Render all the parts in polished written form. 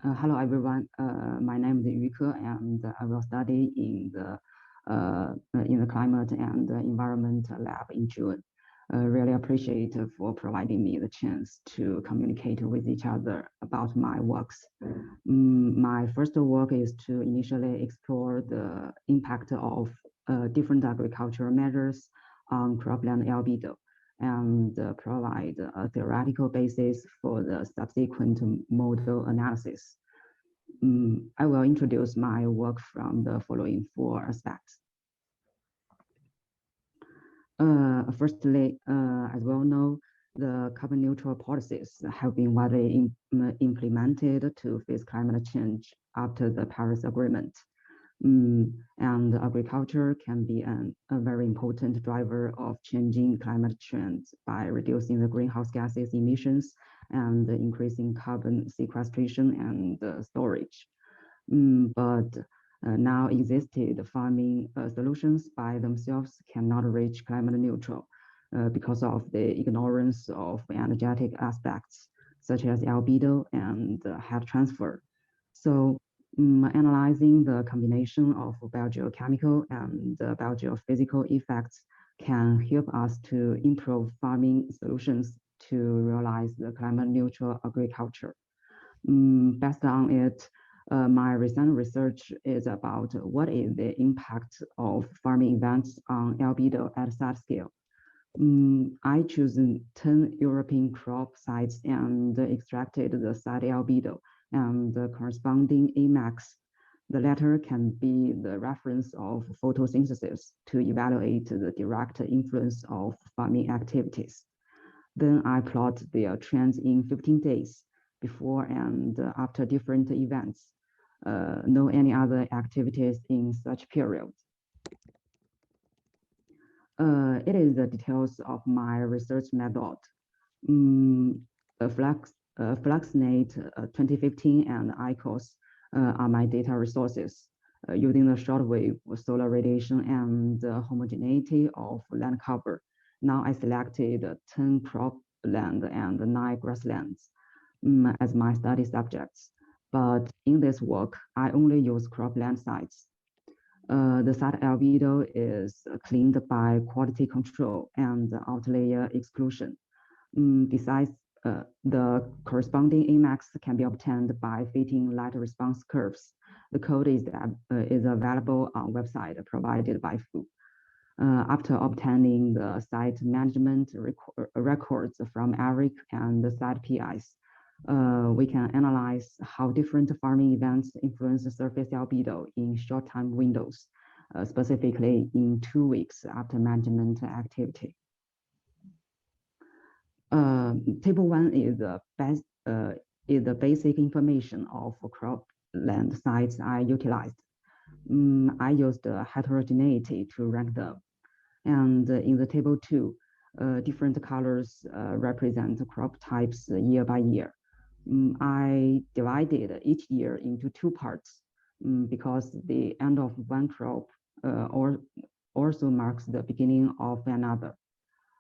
Hello, everyone. My name is Yuke, and I will study in the climate and environment lab in June. Really appreciate for providing me the chance to communicate with each other about my works. My first work is to initially explore the impact of different agricultural measures on cropland albedo and provide a theoretical basis for the subsequent model analysis. I will introduce my work from the following four aspects. Firstly, as we all know, the carbon neutral policies have been widely implemented to face climate change after the Paris Agreement. And agriculture can be a very important driver of changing climate trends by reducing the greenhouse gases emissions and increasing carbon sequestration and storage. But now existed farming solutions by themselves cannot reach climate neutral because of the ignorance of energetic aspects such as albedo and heat transfer. So analyzing the combination of biogeochemical and biogeophysical effects can help us to improve farming solutions to realize the climate neutral agriculture. Based on it, my recent research is about what is the impact of farming events on albedo at site scale. I chose 10 European crop sites and extracted the site albedo and the corresponding Amax. The latter can be the reference of photosynthesis to evaluate the direct influence of farming activities. Then I plot their trends in 15 days before and after different events. No any other activities in such period. It is the details of my research method. Fluxnate 2015 and ICOS are my data resources. Using the shortwave solar radiation and homogeneity of land cover. Now I selected 10 cropland and 9 grasslands as my study subjects. But in this work, I only use cropland sites. The site albedo is cleaned by quality control and outlier exclusion. Besides, the corresponding Emacs can be obtained by fitting light response curves. The code is available on website provided by FU. After obtaining the site management records from Eric and the site PIs, we can analyze how different farming events influence the surface albedo in short time windows, specifically in 2 weeks after management activity. Table 1 is the basic information of cropland sites I utilized. I used heterogeneity to rank them. And in the table 2, different colors represent crop types year by year. I divided each year into 2 parts because the end of one crop also marks the beginning of another.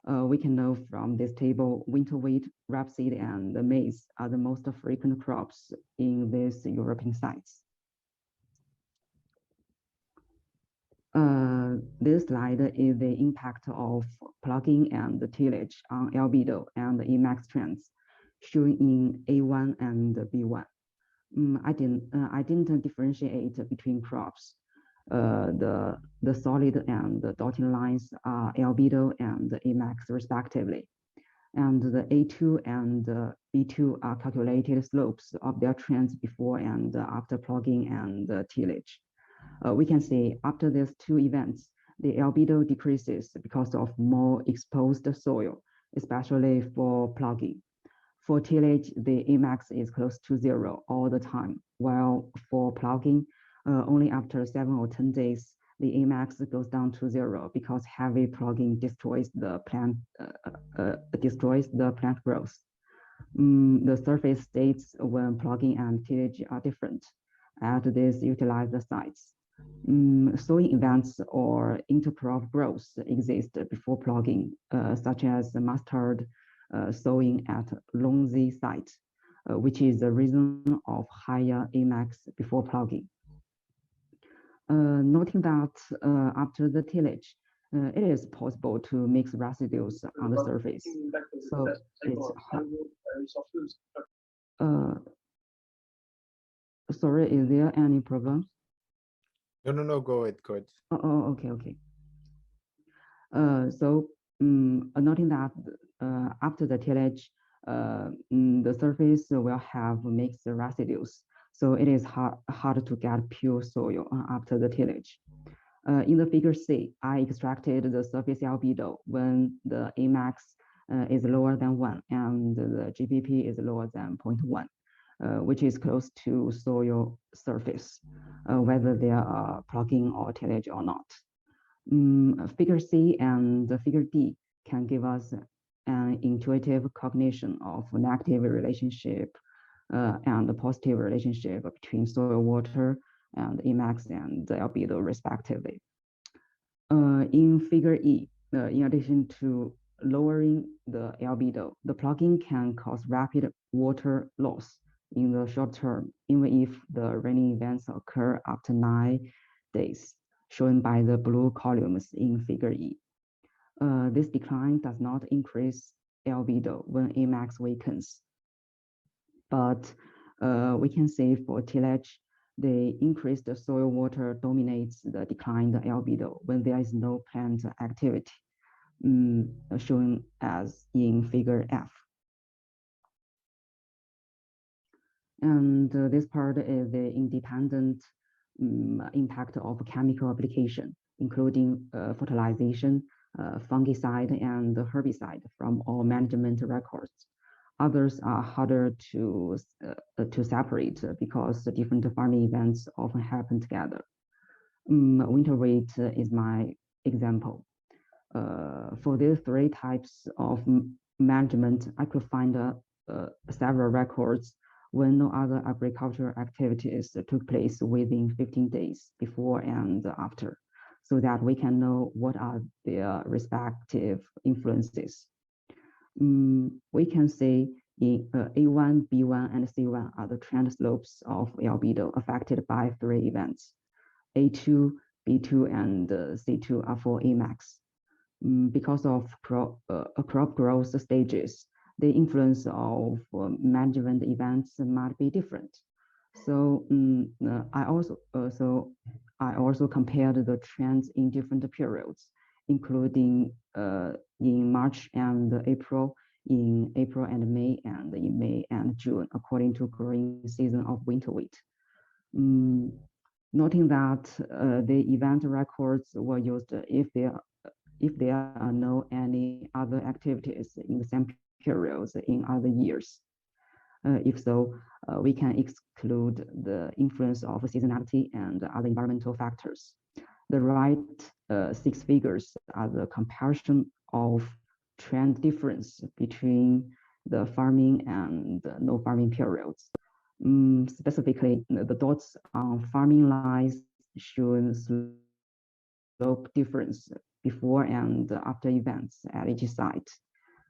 We can know from this table, winter wheat, rapeseed, and maize are the most frequent crops in these European sites. This slide is the impact of plugging and tillage on albedo and Emacs trends, shown in A1 and B1. I didn't differentiate between crops. The solid and the dotted lines are albedo and Emacs respectively. And the A2 and B2 are calculated slopes of their trends before and after plugging and tillage. We can see after these 2 events, the albedo decreases because of more exposed soil, especially for plugging. For tillage, the Emax is close to 0 all the time, while for plugging, only after 7 or 10 days, the Emax goes down to 0 because heavy plugging destroys the plant growth. The surface states when plugging and tillage are different at these utilized sites. Sowing events or intercrop growth exist before plugging, such as mustard sowing at Longzi site. which is the reason of higher Amax before plugging. Noting that after the tillage, it is possible to mix residues on the surface. So it's sorry, is there any problem? No, go ahead. Okay. So noting that after the tillage, the surface will have mixed residues. So it is hard to get pure soil after the tillage. In the figure C, I extracted the surface albedo when the Amax is lower than 1 and the GPP is lower than 0.1, which is close to soil surface, whether there are plugging or tillage or not. Figure C and the figure D can give us an intuitive cognition of negative relationship and the positive relationship between soil water and Emax and the albedo respectively. In figure E, in addition to lowering the albedo, the plugging can cause rapid water loss in the short term, even if the raining events occur after 9 days, shown by the blue columns in figure E. This decline does not increase albedo when Amax weakens, but we can say for tillage, the increased soil water dominates the declined albedo when there is no plant activity, shown as in figure F. And this part is the independent impact of chemical application, including fertilization, fungicide, and herbicide from all management records. Others are harder to separate because the different farming events often happen together. Winter wheat is my example. For these 3 types of management, I could find several records when no other agricultural activities took place within 15 days before and after, so that we can know what are their respective influences. We can say in A1, B1, and C1 are the trend slopes of albedo affected by 3 events. A2, B2, and C2 are for Amax. Because of crop growth stages, the influence of management events might be different. So I also compared the trends in different periods, including in March and April, in April and May, and in May and June, according to growing season of winter wheat. Noting that the event records were used if there are no any other activities in the same periods in other years. If so, we can exclude the influence of seasonality and other environmental factors. The right 6 figures are the comparison of trend difference between the farming and no farming periods. Specifically, the dots on farming lines show slope difference before and after events at each site.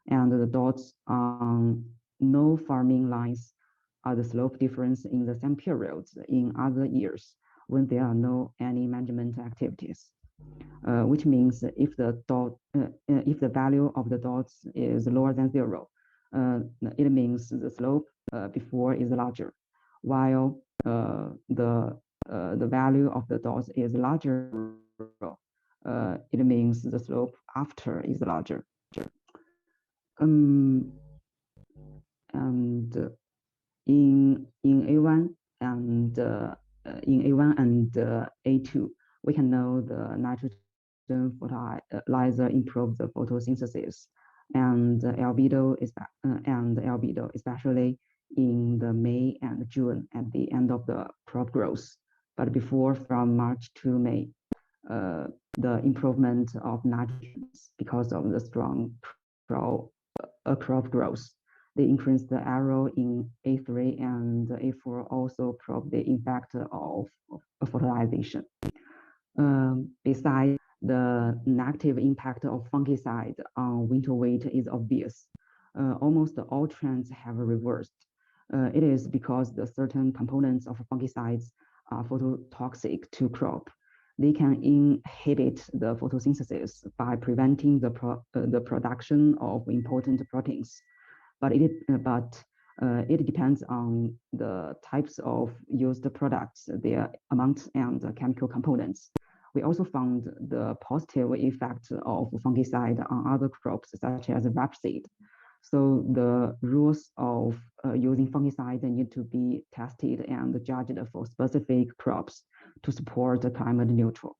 And the dots on no farming lines are the slope difference in the same periods in other years when there are no any management activities. Which means if the value of the dots is lower than 0, it means the slope before is larger, while the value of the dots is larger, it means the slope after is larger. And in A1 and A2, we can know the nitrogen fertilizer improves the photosynthesis and albedo, especially in the May and June at the end of the crop growth. But before, from March to May, the improvement of nitrogen because of the strong crop growth. They increase the arrow in A3 and A4 also probe the impact of fertilization. Besides, the negative impact of fungicide on winter wheat is obvious. Almost all trends have reversed. It is because the certain components of fungicides are phototoxic to crop. They can inhibit the photosynthesis by preventing the production of important proteins. But it depends on the types of used products, their amount, and the chemical components. We also found the positive effect of fungicide on other crops, such as rapeseed. So the rules of using fungicide need to be tested and judged for specific crops to support climate neutral.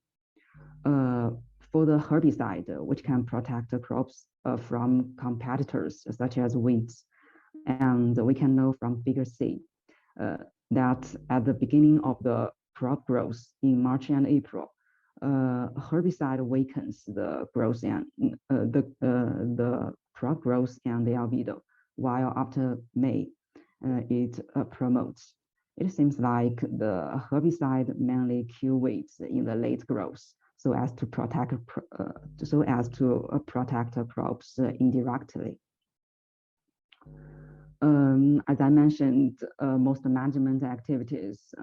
For the herbicide, which can protect the crops from competitors such as weeds, and we can know from figure C that at the beginning of the crop growth in March and April, herbicide weakens the growth and the crop growth and the albedo, while after May, it promotes. It seems like the herbicide mainly kill weeds in the late growth, so as to protect crops indirectly. As I mentioned, most management activities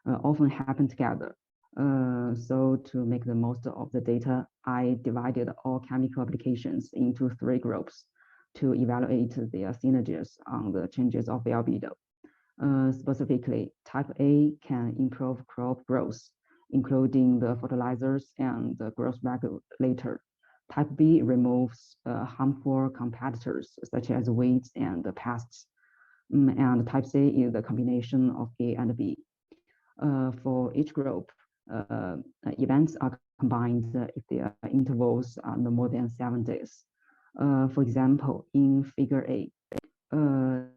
often happen together. So to make the most of the data, I divided all chemical applications into 3 groups to evaluate their synergies on the changes of the albedo. Specifically, type A can improve crop growth, including the fertilizers and the growth regulator. Type B removes harmful competitors such as weeds and pests. And type C is the combination of A and B. For each group, events are combined if their intervals are no more than 7 days. For example, in figure A, the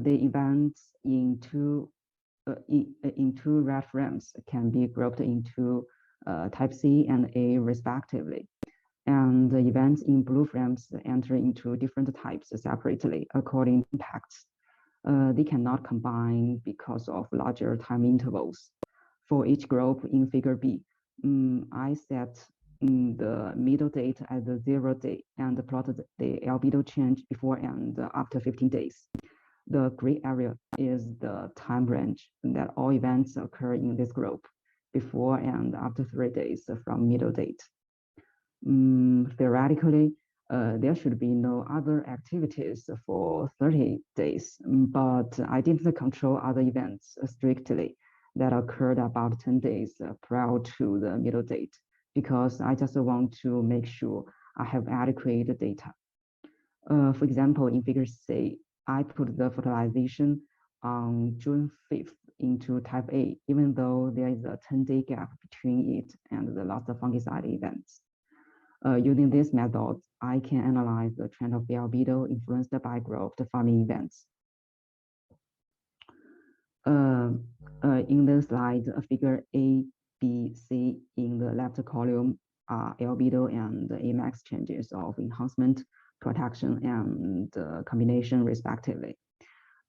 events in two red frames can be grouped into type C and A respectively. And the events in blue frames enter into different types separately according to impacts. They cannot combine because of larger time intervals. For each group in figure B, I set the middle date as the 0 day and plotted the albedo change before and after 15 days. The gray area is the time range that all events occur in this group before and after 3 days from middle date. Theoretically, there should be no other activities for 30 days, but I didn't control other events strictly that occurred about 10 days prior to the middle date, because I just want to make sure I have adequate data. For example, in figure C, I put the fertilization on June 5th into type A, even though there is a 10-day gap between it and the last fungicide events. Using this method, I can analyze the trend of the albedo influenced by growth farming events. In the slide, figure A, B, C in the left column are albedo and Amax changes of enhancement, protection, and combination respectively.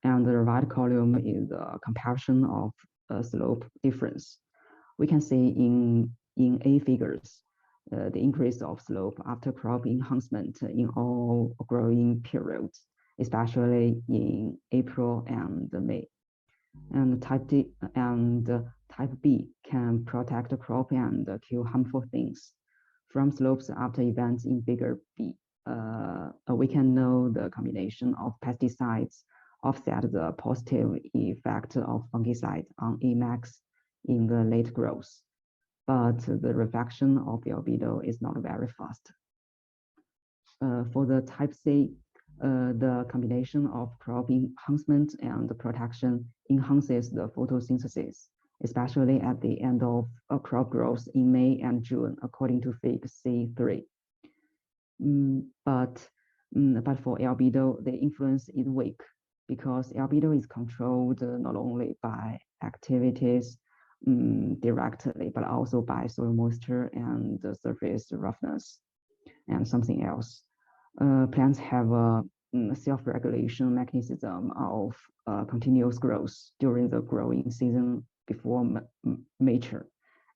And the right column is the comparison of slope difference. We can see in A figures, the increase of slope after crop enhancement in all growing periods, especially in April and May. And type B can protect the crop and kill harmful things. From slopes after events in figure B, we can know the combination of pesticides offset the positive effect of fungicide on Amax in the late growth, but the reflection of the albedo is not very fast. For the type C, the combination of crop enhancement and protection enhances the photosynthesis, especially at the end of crop growth in May and June, according to fig C3. But for albedo, the influence is weak because albedo is controlled not only by activities directly, but also by soil moisture and the surface roughness and something else. Plants have a self-regulation mechanism of continuous growth during the growing season before mature.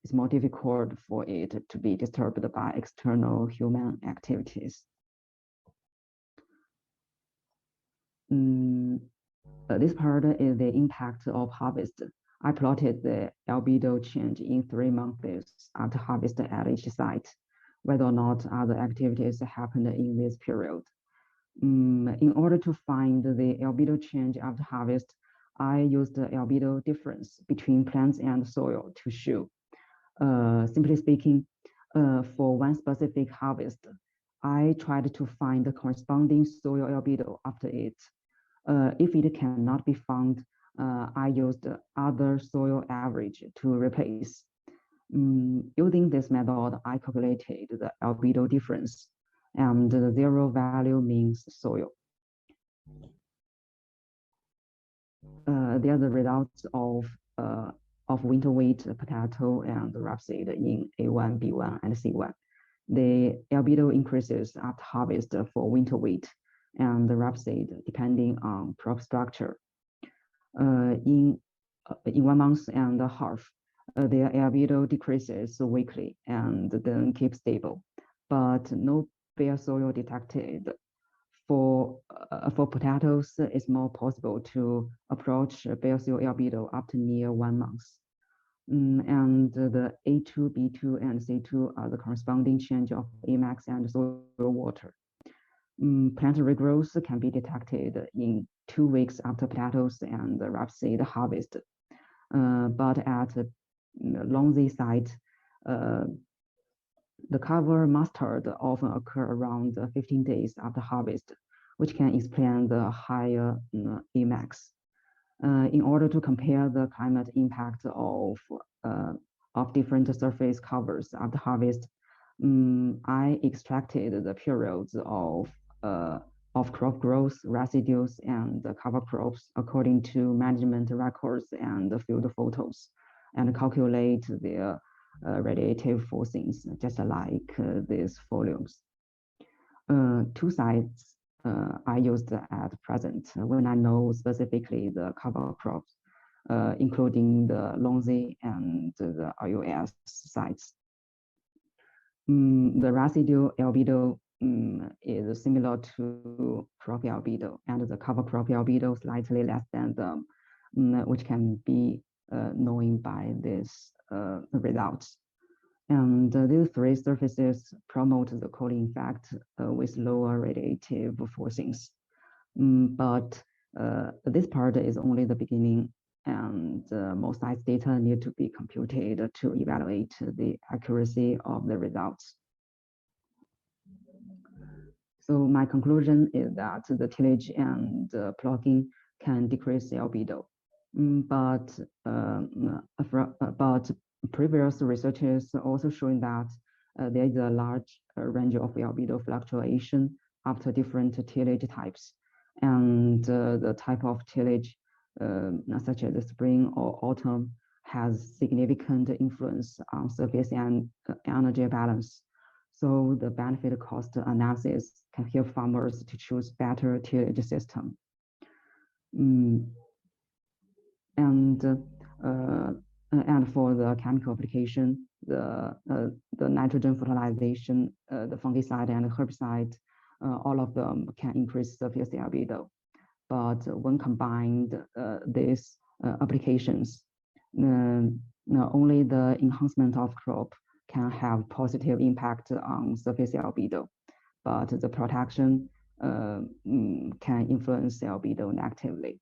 It's more difficult for it to be disturbed by external human activities. This part is the impact of harvest. I plotted the albedo change in 3 months after harvest at each site, whether or not other activities happened in this period. In order to find the albedo change after harvest, I used the albedo difference between plants and soil to show. Simply speaking, for one specific harvest, I tried to find the corresponding soil albedo after it. If it cannot be found, I used other soil average to replace. Using this method, I calculated the albedo difference, and the zero value means soil. They are the results of winter wheat, potato, and rapeseed in A1, B1, and C1. The albedo increases after harvest for winter wheat and the rapeseed depending on crop structure. In 1 month and a half, their albedo decreases weekly and then keeps stable, but no bare soil detected. For potatoes, it's more possible to approach bare soil albedo after near 1 month. And the A2, B2, and C2 are the corresponding change of Amax and soil water. Plant regrowth can be detected in 2 weeks after potatoes and the rapeseed harvest. But at Longzhi site, the cover mustard often occur around 15 days after harvest, which can explain the higher Emax. In order to compare the climate impact of different surface covers after harvest, I extracted the periods of crop growth, residues, and cover crops according to management records and field photos, and calculate their radiative forcings, just like these volumes. 2 sites I used at present when I know specifically the cover crops, including the Longzhi and the RUS sites. The residual albedo is similar to crop albedo, and the cover crop albedo slightly less than them, which can be known by these results. And these 3 surfaces promote the cooling effect with lower radiative forcings. But this part is only the beginning, and most sites data need to be computed to evaluate the accuracy of the results. So my conclusion is that the tillage and plugging can decrease the albedo, but previous researchers also showing that there is a large range of albedo fluctuation after different tillage types, and the type of tillage, such as the spring or autumn, has significant influence on surface and energy balance. So the benefit cost analysis can help farmers to choose better tillage system. And for the chemical application, the nitrogen fertilization, the fungicide and herbicide, all of them can increase surface albedo. But when combined, these applications, only the enhancement of crop can have positive impact on surface albedo, but the protection can influence albedo negatively.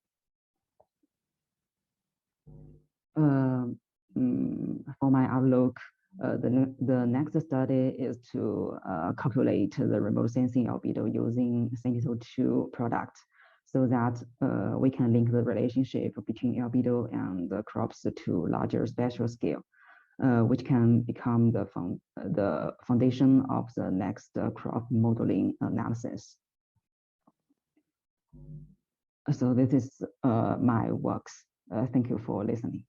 For my outlook, the next study is to calculate the remote sensing albedo using Sentinel-2 product, so that we can link the relationship between albedo and the crops to larger spatial scale, which can become the foundation of the next crop modeling analysis. So this is my works. Thank you for listening.